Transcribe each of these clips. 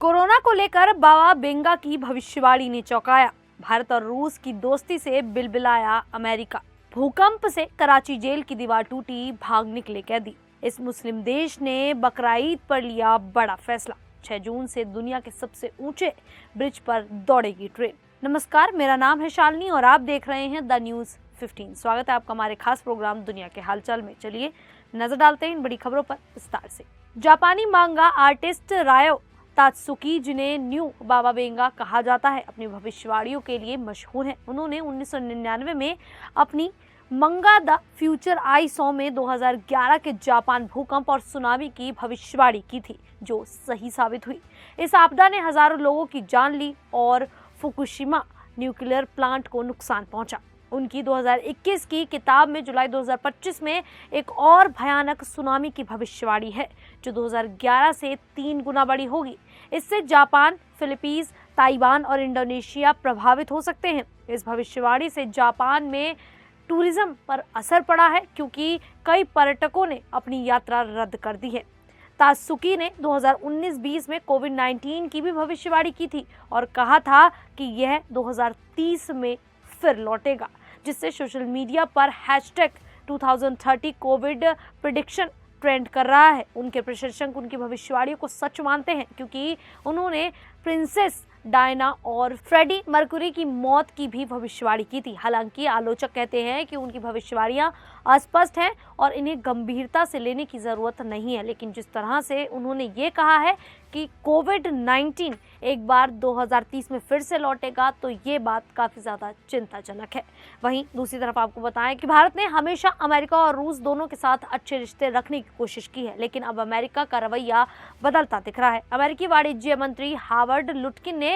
Corona को लेकर बाबा बेंगा की भविष्यवाणी ने चौंकाया। भारत और रूस की दोस्ती से बिलबिलाया अमेरिका। भूकंप से कराची जेल की दीवार टूटी, भाग निकले कैदी। इस मुस्लिम देश ने बकराईद पर लिया बड़ा फैसला। 6 जून से दुनिया के सबसे ऊंचे ब्रिज पर दौड़ेगी ट्रेन। नमस्कार, मेरा नाम है शालिनी और आप देख रहे हैं द न्यूज 15। स्वागत है आपका हमारे खास प्रोग्राम दुनिया के हालचाल में। चलिए नजर डालते हैं इन बड़ी खबरों पर विस्तार से। जापानी मांगा आर्टिस्ट रायो तात्सुकी, जिन्हें न्यू बाबा बेंगा कहा जाता है, अपनी भविष्यवाणियों के लिए मशहूर हैं। उन्होंने 1999 में अपनी मंगा द फ्यूचर आई सॉ में 2011 के जापान भूकंप और सुनामी की भविष्यवाणी की थी, जो सही साबित हुई। इस आपदा ने हजारों लोगों की जान ली और फुकुशिमा न्यूक्लियर प्लांट को नुकसान पहुंचा। उनकी 2021 की किताब में जुलाई 2025 में एक और भयानक सुनामी की भविष्यवाणी है, जो 2011 से 3 गुना बड़ी होगी। इससे जापान, फिलीपींस, ताइवान और इंडोनेशिया प्रभावित हो सकते हैं। इस भविष्यवाणी से जापान में टूरिज्म पर असर पड़ा है, क्योंकि कई पर्यटकों ने अपनी यात्रा रद्द कर दी है। तात्सुकी ने 2019-20 में कोविड-19 की भी भविष्यवाणी की थी और कहा था कि यह 2030 में फिर लौटेगा, जिससे सोशल मीडिया पर #2030 कोविड प्रेडिक्शन ट्रेंड कर रहा है। उनके प्रशंसक उनकी भविष्यवाणियों को सच मानते हैं, क्योंकि उन्होंने प्रिंसेस डायना और फ्रेडी मर्क्यूरी की मौत की भी भविष्यवाणी की थी। हालांकि आलोचक कहते हैं कि उनकी भविष्यवाणियां अस्पष्ट हैं और इन्हें गंभीरता से लेने की जरूरत नहीं है। लेकिन जिस तरह से उन्होंने ये कहा है कि कोविड-19 एक बार 2030 में फिर से लौटेगा, तो ये बात काफ़ी ज़्यादा चिंताजनक है। वहीं दूसरी तरफ आपको बताएं कि भारत ने हमेशा अमेरिका और रूस दोनों के साथ अच्छे रिश्ते रखने की कोशिश की है, लेकिन अब अमेरिका का रवैया बदलता दिख रहा है। अमेरिकी वाणिज्य मंत्री हावर्ड लुटकिन ने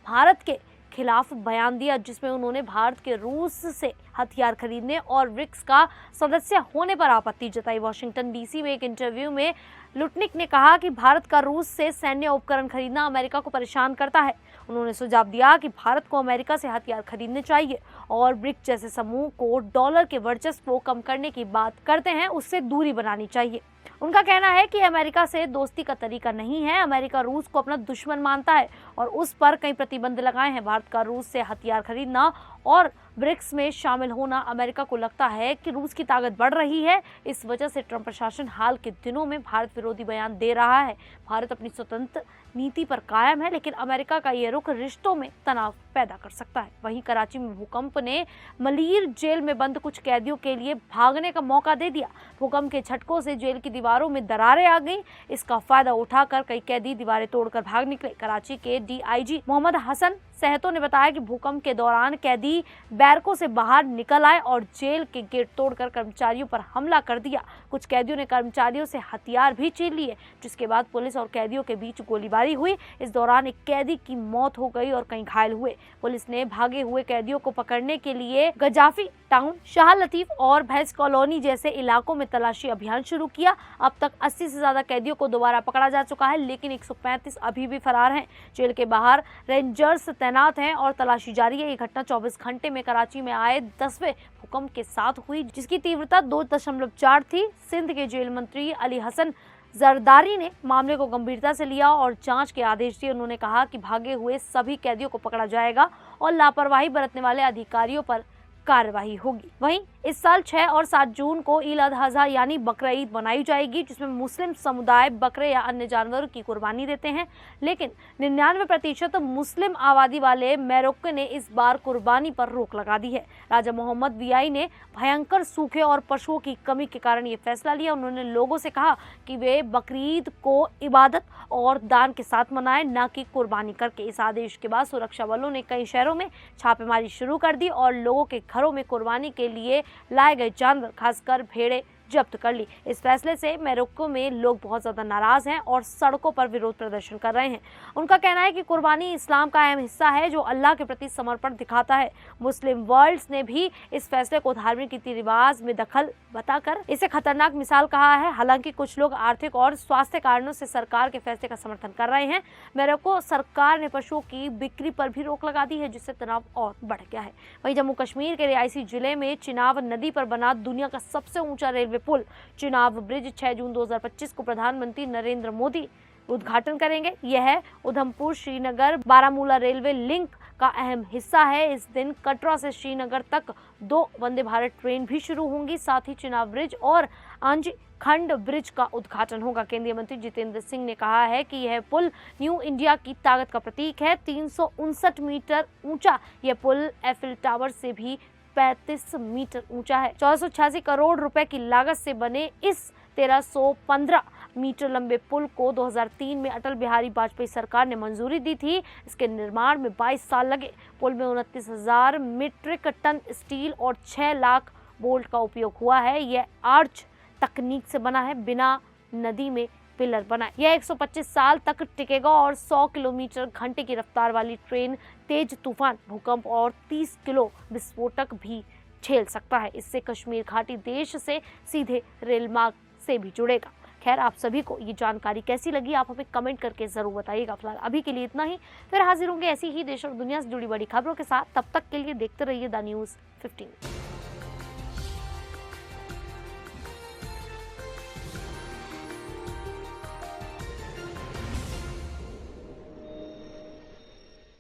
भारत के खिलाफ बयान दिया, जिसमें उन्होंने भारत के रूस से हथियार खरीदने और ब्रिक्स का सदस्य होने पर आपत्ति जताई। वॉशिंगटन डीसी में एक इंटरव्यू में लुटनिक ने कहा कि भारत का रूस से सैन्य उपकरण खरीदना अमेरिका को परेशान करता है। उन्होंने सुझाव दिया कि भारत को अमेरिका से हथियार खरीदने चाहिए और ब्रिक्स जैसे समूह को डॉलर के वर्चस्व को कम करने की बात करते हैं, उससे दूरी बनानी चाहिए। उनका कहना है कि अमेरिका से दोस्ती का तरीका नहीं है। अमेरिका रूस को अपना दुश्मन मानता है और उस पर कई प्रतिबंध लगाए हैं। भारत का रूस से हथियार खरीदना और ब्रिक्स में शामिल होना, अमेरिका को लगता है कि रूस की ताकत बढ़ रही है। इस वजह से ट्रंप प्रशासन हाल के दिनों में भारत विरोधी बयान दे रहा है। भारत अपनी स्वतंत्र नीति पर कायम है, लेकिन अमेरिका का ये रुख रिश्तों में तनाव पैदा कर सकता है। वहीं कराची में भूकंप ने मलीर जेल में बंद कुछ कैदियों के लिए भागने का मौका दे दिया। भूकंप के झटकों से जेल की दीवारों में दरारें आ गई। इसका फायदा उठाकर कई कैदी दीवारें तोड़कर भाग निकले। कराची के DIG मोहम्मद हसन सहतो ने बताया कि भूकंप के दौरान कैदी बैरकों से बाहर निकल आए और जेल के गेट तोड़कर कर्मचारियों पर हमला कर दिया। कुछ कैदियों ने कर्मचारियों से हथियार भी छीन लिए, जिसके बाद पुलिस और कैदियों के बीच गोलीबारी हुई। इस दौरान एक कैदी की मौत हो गई और कई घायल हुए। पुलिस ने भागे हुए कैदियों को पकड़ने के लिए गजाफी टाउन, शाह लतीफ और भैंस कॉलोनी जैसे इलाकों में तलाशी अभियान शुरू किया। अब तक 80 से ज्यादा कैदियों को दोबारा पकड़ा जा चुका है, लेकिन 135 अभी भी फरार हैं। जेल के बाहर रेंजर्स तैनात हैं और तलाशी जारी है। ये घटना 24 घंटे में कराची में आए 10वें भूकंप के साथ हुई, जिसकी तीव्रता 2.4 थी। सिंध के जेल मंत्री अली हसन जरदारी ने मामले को गंभीरता से लिया और जांच के आदेश दिए। उन्होंने कहा कि भागे हुए सभी कैदियों को पकड़ा जाएगा और लापरवाही बरतने वाले अधिकारियों पर कार्रवाई होगी। वहीं इस साल 6 और 7 जून को ईद उल अजहा यानी बकरीद मनाई जाएगी, जिसमें मुस्लिम समुदाय बकरे या अन्य जानवरों की कुर्बानी देते हैं। लेकिन 99% मुस्लिम आबादी वाले मोरक्को ने इस बार कुर्बानी पर रोक लगा दी है। राजा मोहम्मद VI ने भयंकर सूखे और पशुओं की कमी के कारण ये फैसला लिया। उन्होंने लोगों से कहा कि वे बकरीद को इबादत और दान के साथ मनाएं, न कि कुर्बानी करके। इस आदेश के बाद सुरक्षा बलों ने कई शहरों में छापेमारी शुरू कर दी और लोगों के घरों में कुर्बानी के लिए लाए गए जानवर, खासकर भेड़ें, जब्त कर ली। इस फैसले से मोरक्को में लोग बहुत ज्यादा नाराज हैं और सड़कों पर विरोध प्रदर्शन कर रहे हैं। उनका कहना है कि कुर्बानी इस्लाम का अहम हिस्सा है, जो अल्लाह के प्रति समर्पण दिखाता है। मुस्लिम वर्ल्ड ने भी इस फैसले को धार्मिक रीति रिवाज में दखल बताकर इसे खतरनाक मिसाल कहा है। हालांकि कुछ लोग आर्थिक और स्वास्थ्य कारणों से सरकार के फैसले का समर्थन कर रहे हैं। मोरक्को सरकार ने पशुओं की बिक्री पर भी रोक लगा दी है, जिससे तनाव और बढ़ गया है। वहीं जम्मू कश्मीर के रियासी जिले में चिनाब नदी पर बना दुनिया का सबसे ऊंचा रेलवे पुल चिनाब ब्रिज 6 जून 2025 को प्रधानमंत्री नरेंद्र मोदी उद्घाटन करेंगे। यह उधमपुर श्रीनगर बारामूला रेलवे लिंक का अहम हिस्सा है। इस दिन कटरा से श्रीनगर तक 2 वंदे भारत ट्रेन भी शुरू होंगी। साथ ही चिनाब ब्रिज और आंजी खंड ब्रिज का उद्घाटन होगा। केंद्रीय मंत्री जितेंद्र सिंह ने कहा है कि यह पुल न्यू इंडिया की ताकत का प्रतीक है। 359 मीटर ऊंचा यह पुल एफिल टावर से भी 35 मीटर ऊंचा है। 486 करोड़ रुपए की लागत से बने इस 1315 मीटर लंबे पुल को 2003 में अटल बिहारी वाजपेयी सरकार ने मंजूरी दी थी। इसके निर्माण में 22 साल लगे। पुल में 29,000 मीट्रिक टन स्टील और 6 लाख बोल्ट का उपयोग हुआ है। यह आर्च तकनीक से बना है, बिना नदी में पिलर बनाए। यह 125 साल तक टिकेगा और 100 किलोमीटर घंटे की रफ्तार वाली ट्रेन तेज तूफान, भूकंप और 30 किलो विस्फोटक भी झेल सकता है। इससे कश्मीर घाटी देश से सीधे रेल मार्ग से भी जुड़ेगा। खैर, आप सभी को ये जानकारी कैसी लगी, आप हमें कमेंट करके जरूर बताइएगा। फिलहाल अभी के लिए इतना ही। फिर हाजिर होंगे ऐसी ही देश और दुनिया से जुड़ी बड़ी खबरों के साथ। तब तक के लिए देखते रहिए द न्यूज़ 15।